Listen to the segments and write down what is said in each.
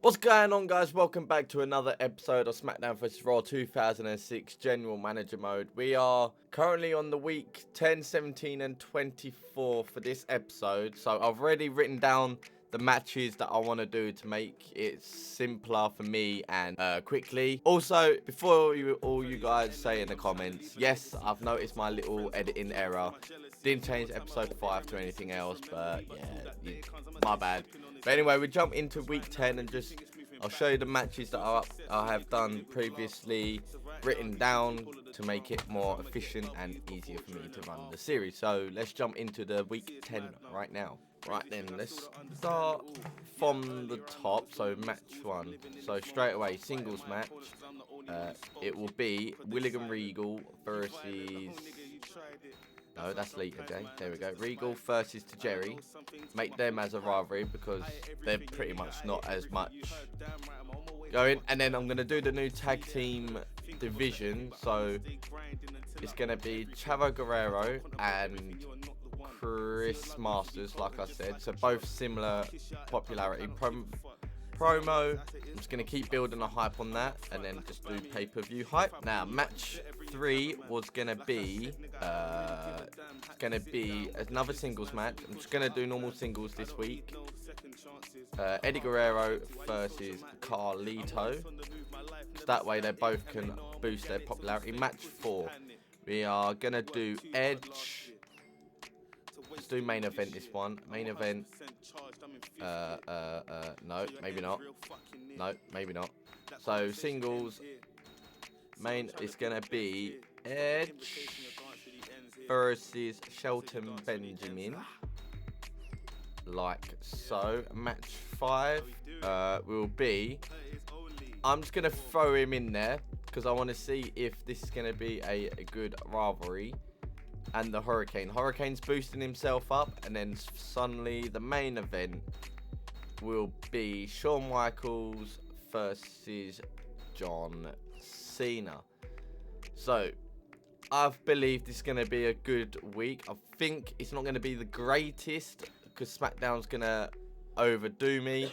What's going on, guys? Welcome back to another episode of Smackdown vs Raw 2006 General Manager Mode. We are currently on the week 10, 17 and 24 for this episode. So I've already written down the matches that I want to do to make it simpler for me and quickly. Also, before all you guys say in the comments, yes, I've noticed my little editing error. Didn't change episode 5 to anything else, but yeah, my bad. But anyway, we jump into week 10 and I'll show you the matches that I have done previously, written down to make it more efficient and easier for me to run the series. So let's jump into the week 10 right now. Right then, let's start from the top. So match 1. So straight away, singles match. It will be Willigan Regal versus... No, that's Lita J. There we go. Regal versus to Jerry. Make them as a rivalry because they're pretty much not as much going. And then I'm going to do the new tag team division. So it's going to be Chavo Guerrero and Chris Masters, like I said. So both similar popularity. Promo, I'm just going to keep building a hype on that and then just do pay-per-view hype. Now, match 3 was going to be another singles match. I'm just going to do normal singles this week. Eddie Guerrero versus Carlito. So that way they both can boost their popularity. Match 4, we are going to do Edge. Let's do main event this one. Main event. No, maybe not. No, maybe not. So singles. Main is gonna be Edge versus Shelton Benjamin. Like so. Match 5 will be. I'm just gonna throw him in there because I want to see if this is gonna be a good rivalry. And the Hurricane's boosting himself up, and then suddenly the main event will be Shawn Michaels versus John Cena. So I believe this is going to be a good week. I think it's not going to be the greatest because SmackDown's going to overdo me.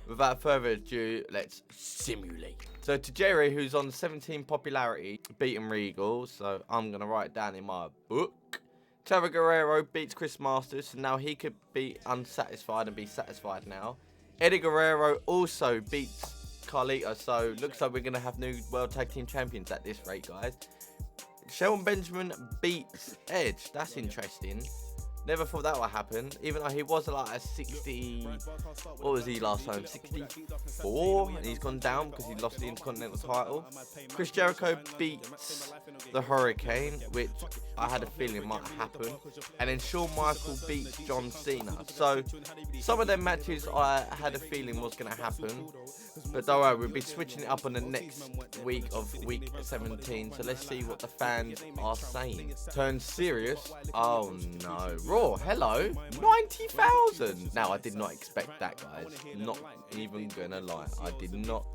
Without further ado, let's simulate. So to Jerry, who's on 17 popularity, beating Regal. So I'm going to write it down in my book. Chavo Guerrero beats Chris Masters. So now he could be unsatisfied and be satisfied now. Eddie Guerrero also beats Carlito. So looks like we're going to have new World Tag Team Champions at this rate, guys. Shelton Benjamin beats Edge. That's interesting. Never thought that would happen, even though he was like a 60, what was he last time, 64, and he's gone down because he lost the Intercontinental title. Chris Jericho beats the Hurricane, which I had a feeling might happen, and then Shawn Michaels beats John Cena. So some of them matches I had a feeling was going to happen, but don't worry, we'll be switching it up on the next week of week 17, so let's see what the fans are saying. Turn serious? Oh no. Raw, hello, 90,000. Now I did not expect that, guys. Not even gonna lie, I did not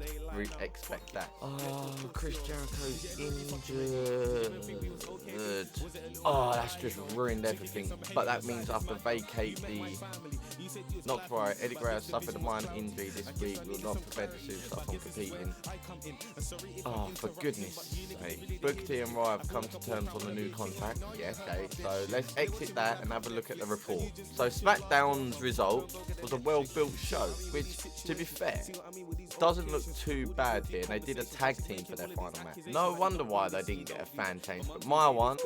expect that. Oh, Chris Jericho's injured. Oh, that's just ruined everything. But that means I have to vacate the. Not to worry, Eddie Guerrero suffered a minor injury this week. Will not prevent the superstar from competing. Oh, for goodness sake. Booker T and Roy have come to terms on the new contract. Yeah, okay. So let's exit that and have a look at the report. So SmackDown's result was a well-built show, which, to be fair, doesn't look too bad here. They did a tag team for their final match. No wonder why they didn't get a fan change. But my one,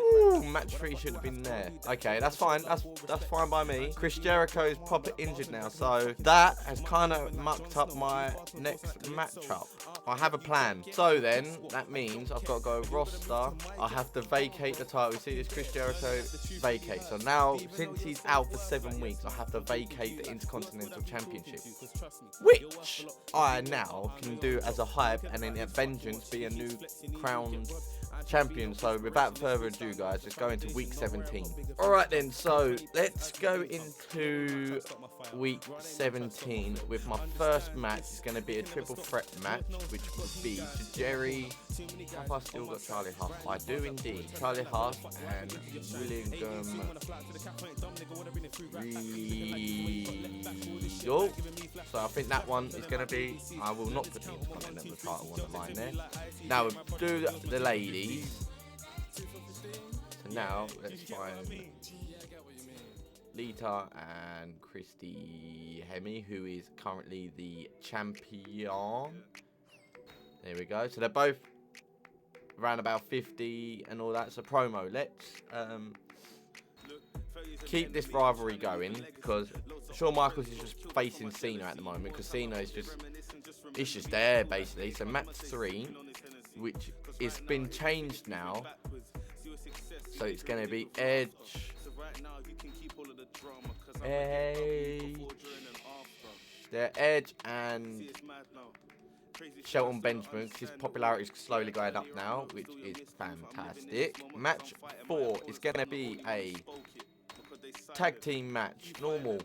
match 3 should have been there. Okay, that's fine. That's fine by me. Chris Jericho is proper injured now, so that has kind of mucked up my next matchup. I have a plan. So then, that means I've got to go roster. I have to vacate the title. You see this, Chris Jericho vacate. So now, since he's out for 7 weeks, I have to vacate the Intercontinental Championship, which I now can do as a hype, and then at Vengeance be a new crowned champion. So without further ado, guys, let's go into week 17. Alright then, so let's go into week 17 with my first match. It's going to be a triple threat match, which will be Jerry. Have I still got Charlie Huff? I do indeed. Charlie Huff and Willingham. So I think that one is going to be. I will not put the Intercontinental title on the line there. Now we'll do the ladies. So now let's find Lita and Christy Hemme, who is currently the champion. There we go. So they're both around about 50 and all that. So promo. Let's keep this rivalry going because Shawn Michaels is just facing Cena at the moment because Cena is just there basically. So match 3, which it's been changed now. So it's going to be Edge, and Shelton Benjamin. His popularity is slowly going up now, which is fantastic. Match 4 is going to be a tag team match, normal.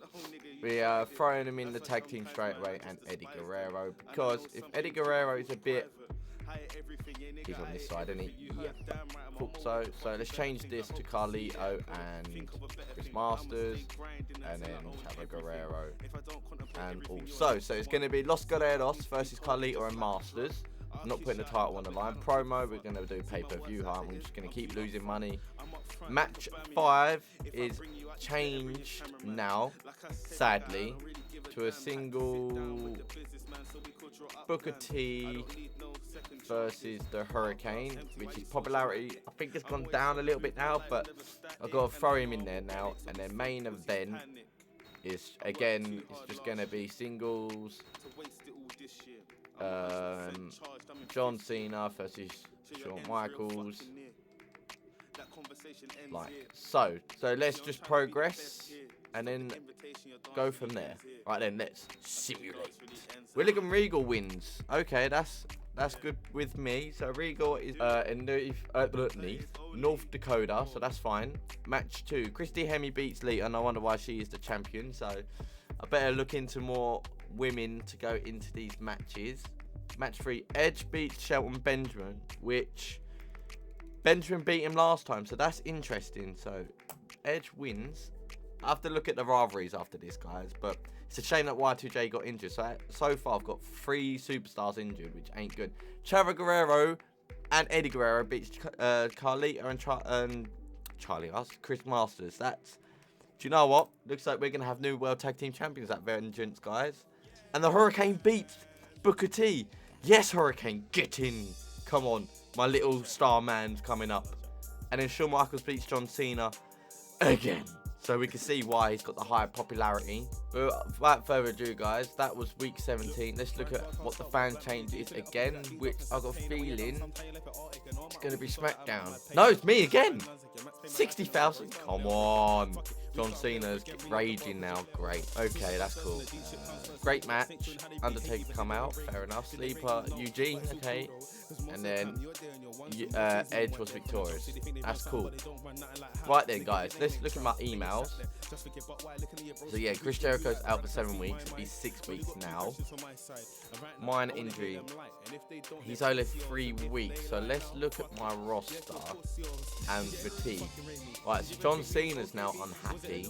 We are throwing him in the tag team straight away, and Eddie Guerrero, because if Eddie Guerrero is a bit, he's on this side, isn't he? Yeah. Cool. So let's change this to Carlito and Chris Masters, and then Chavo Guerrero, and also, so it's going to be Los Guerreros versus Carlito and Masters. I'm not putting the title on the line. Promo, we're going to do pay-per-view, huh? We're just going to keep losing money. Match 5 is changed now, sadly, to a single Booker T versus the Hurricane, which his popularity, I think, has gone down a little bit now, but I've got to throw him in there now. And then main event is, again, it's just going to be singles. John Cena versus Shawn Michaels. Like so let's just progress and then go from there. Right then, let's simulate. William Regal wins. Okay, that's good with me. So Regal is in North Dakota, so that's fine. Match 2, Christy Hemme beats Lita, and I wonder why she is the champion. So I better look into more women to go into these matches. Match 3, Edge beats Shelton Benjamin, which Benjamin beat him last time, so that's interesting. So Edge wins. I have to look at the rivalries after this, guys, but it's a shame that Y2J got injured. So far I've got 3 superstars injured, which ain't good. Chavo Guerrero and Eddie Guerrero beats Carlito and Chris Masters. Do you know what? Looks like we're going to have new World Tag Team Champions at Vengeance, guys. And the Hurricane beats Booker T. Yes, Hurricane, get in. Come on. My little star man's coming up. And then Shawn Michaels beats John Cena again. So we can see why he's got the higher popularity. But without further ado, guys, that was week 17. Let's look at what the fan change is again, which I've got a feeling it's going to be Smackdown. No, it's me again. 60,000. Come on. John Cena's raging now. Great. Okay, that's cool. Great match. Undertaker come out. Fair enough. Sleeper Eugene. Okay. And then Edge was victorious. That's cool. Right then, guys. Let's look at my emails. So yeah, Chris Jericho's out for 7 weeks. He's 6 weeks now. Minor injury. He's only 3 weeks. So let's look at my roster and fatigue. Right, so John Cena's now unhappy.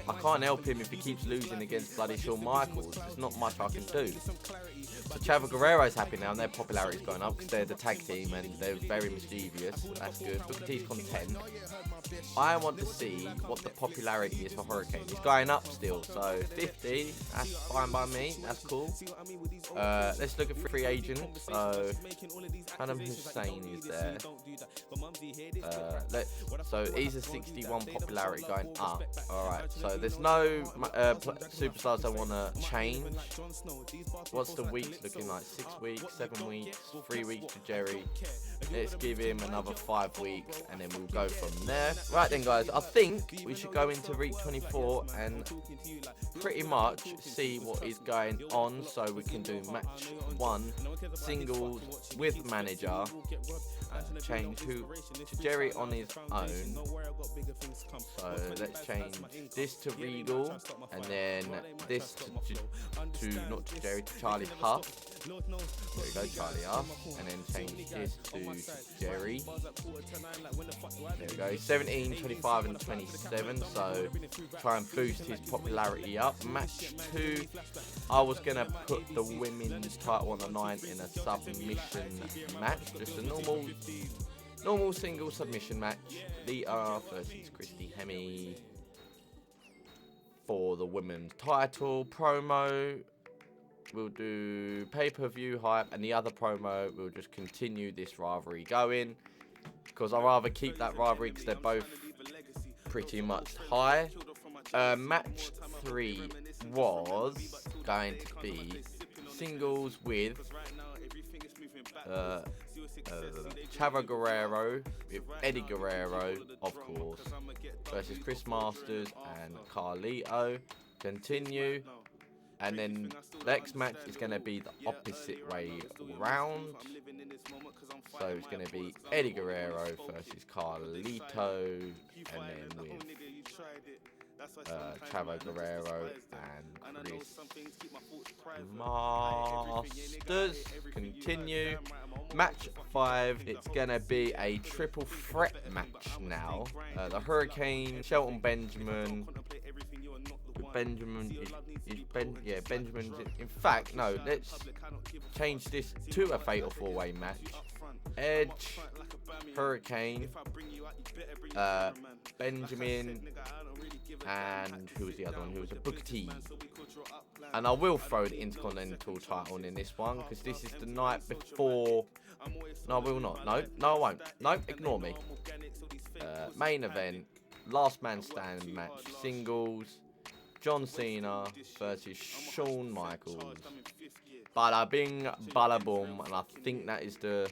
I can't help him if he keeps losing against bloody Shawn Michaels. There's not much I can do. So Chavo Guerrero's happy now, and their popularity's going up because they're the tag team and they're very mischievous. That's good. Booker T's content. I want to see what the popularity is for Hurricane. He's going up still, so 50. That's fine by me. That's cool. Let's look at free agents. So Adam Hussein is there. So he's a 61 popularity going up. Alright, so there's no superstars I want to change. What's the weeks looking like? 6 weeks, 7 weeks, 3 weeks to Jerry. Let's give him another 5 weeks and then we'll go from there. Right then, guys, I think we should go into week 24 and pretty much see what is going on, so we can do match 1 singles with manager, change who to Jerry on his own. So let's change this to Regal, and then this to not to Jerry, to Charlie Huff. There we go, Charlie Huff, and then change this to Jerry. There we go, 17, 25, and 27. So try and boost his popularity up. Match 2, I was gonna put the women's title on the line in a submission match, just a normal single submission match. Lita versus Christy Hemme for the women's title. Promo, we'll do pay-per-view hype, and the other promo we'll just continue this rivalry going, because I'd rather keep that rivalry because they're both pretty much high. Match 3 was going to be singles with Chavo Guerrero with Eddie Guerrero, of course, versus Chris Masters and Carlito. Continue. And then the next match is going to be the opposite way round. So it's going to be Eddie Guerrero versus Carlito, and then with Chavo Guerrero and Chris Masters. Continue. Match 5, it's going to be a triple threat match now. The Hurricane, Shelton Benjamin. Benjamin. In fact, no, let's change this to a fatal 4-way match. Edge, Hurricane, Benjamin, and who was the other one? Who was a Booker T. And I will throw the Intercontinental title in this one, because this is the night before. No, I will not. No, I won't. No, ignore me. Main event, last man standing match, singles. John Cena versus Shawn Michaels. Bada bing, bada boom. And I think that is the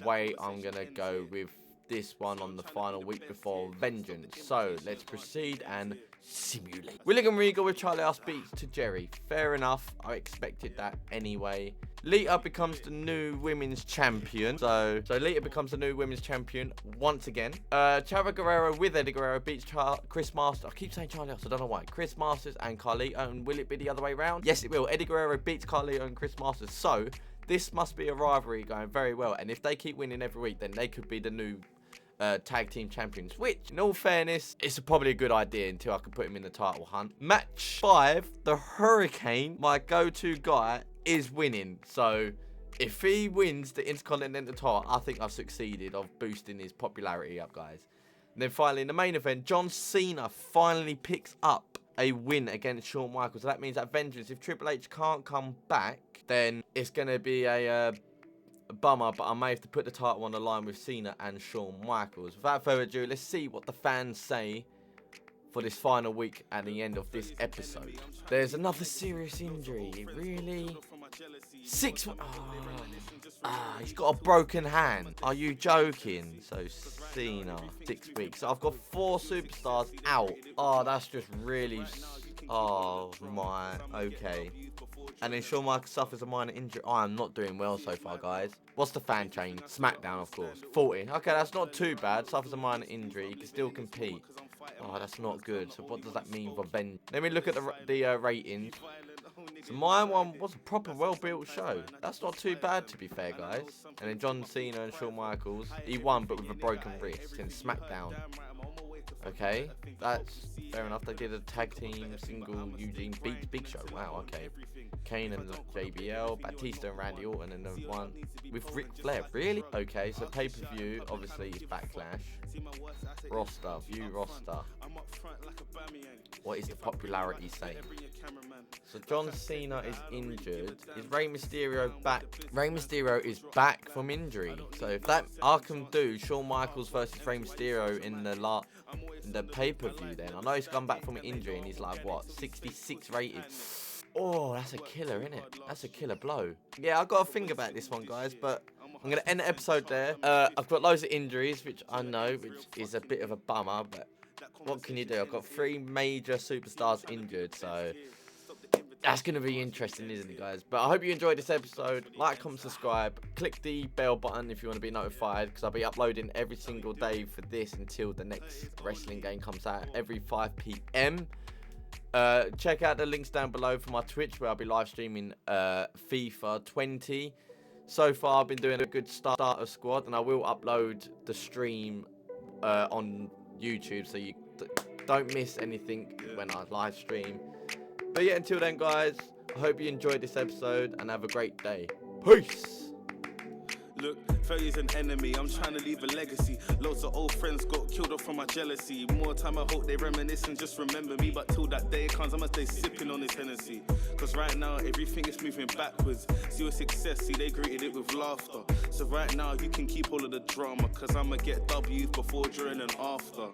way I'm going to go with this one on the final week before Vengeance. So let's proceed and simulate. William Regal with Charlie Huff beats to Jerry. Fair enough. I expected that anyway. Lita becomes the new women's champion. So Lita becomes the new women's champion once again. Chavo Guerrero with Eddie Guerrero beats Chris Masters. I keep saying Charlie Huff, I don't know why. Chris Masters and Carlito. And will it be the other way around? Yes, it will. Eddie Guerrero beats Carlito and Chris Masters. So this must be a rivalry going very well. And if they keep winning every week, then they could be the new tag team champions, which in all fairness it's probably a good idea until I can put him in the title hunt. Match 5, the Hurricane, my go-to guy, is winning. So if he wins the Intercontinental title, I think I've succeeded of boosting his popularity up, guys. And then finally in the main event, John Cena finally picks up a win against Shawn Michaels. So that means that Vengeance, if Triple H can't come back, then it's going to be a bummer, but I may have to put the title on the line with Cena and Shawn Michaels. Without further ado, let's see what the fans say for this final week at the end of this episode. There's another serious injury. Really? 6... he's got a broken hand. Are you joking? So Cena, 6 weeks. So I've got 4 superstars out. Oh, that's just really... Oh my... Okay. And then Shawn Michaels suffers a minor injury. Oh, I'm not doing well so far, guys. What's the fan chain? Smackdown, of course. 40. Okay, that's not too bad. Suffers a minor injury. He can still compete. Oh, that's not good. So what does that mean for Ben? Let me look at the ratings. So my one was a proper well-built show. That's not too bad, to be fair, guys. And then John Cena and Shawn Michaels. He won, but with a broken wrist in Smackdown. Okay, that's fair enough. They did a tag team single Eugene beats Big Show. Wow, okay. Kane and JBL, Batista and Randy Orton, and then one with Ric Flair. Really? Okay, so pay-per-view, obviously, is Backlash. Roster, view roster. What is the popularity saying? So John Cena is injured. Is Rey Mysterio back? Rey Mysterio is back from injury. So if that, I can do Shawn Michaels versus Rey Mysterio in the pay-per-view then. I know he's come back from an injury and he's like, what, 66 rated. Oh, that's a killer, isn't it? That's a killer blow. Yeah, I've got to think about this one, guys, but I'm going to end the episode there. I've got loads of injuries, which I know, which is a bit of a bummer, but what can you do? I've got 3 major superstars injured, so That's going to be interesting, isn't it, guys? But I hope you enjoyed this episode. Like, comment, subscribe. Click the bell button if you want to be notified, because I'll be uploading every single day for this until the next wrestling game comes out every 5 p.m. Check out the links down below for my Twitch, where I'll be live streaming FIFA 20. So far, I've been doing a good starter squad, and I will upload the stream on YouTube, so you don't miss anything when I live stream. But yeah, until then, guys, I hope you enjoyed this episode and have a great day. Peace! Look, failure's an enemy, I'm trying to leave a legacy. Loads of old friends got killed off from my jealousy. More time I hope they reminisce and just remember me. But till that day comes, I must stay sipping on this Hennessy. Cause right now, everything is moving backwards. See your success, see they greeted it with laughter. So right now, you can keep all of the drama, cause I'ma get W's before, during and after.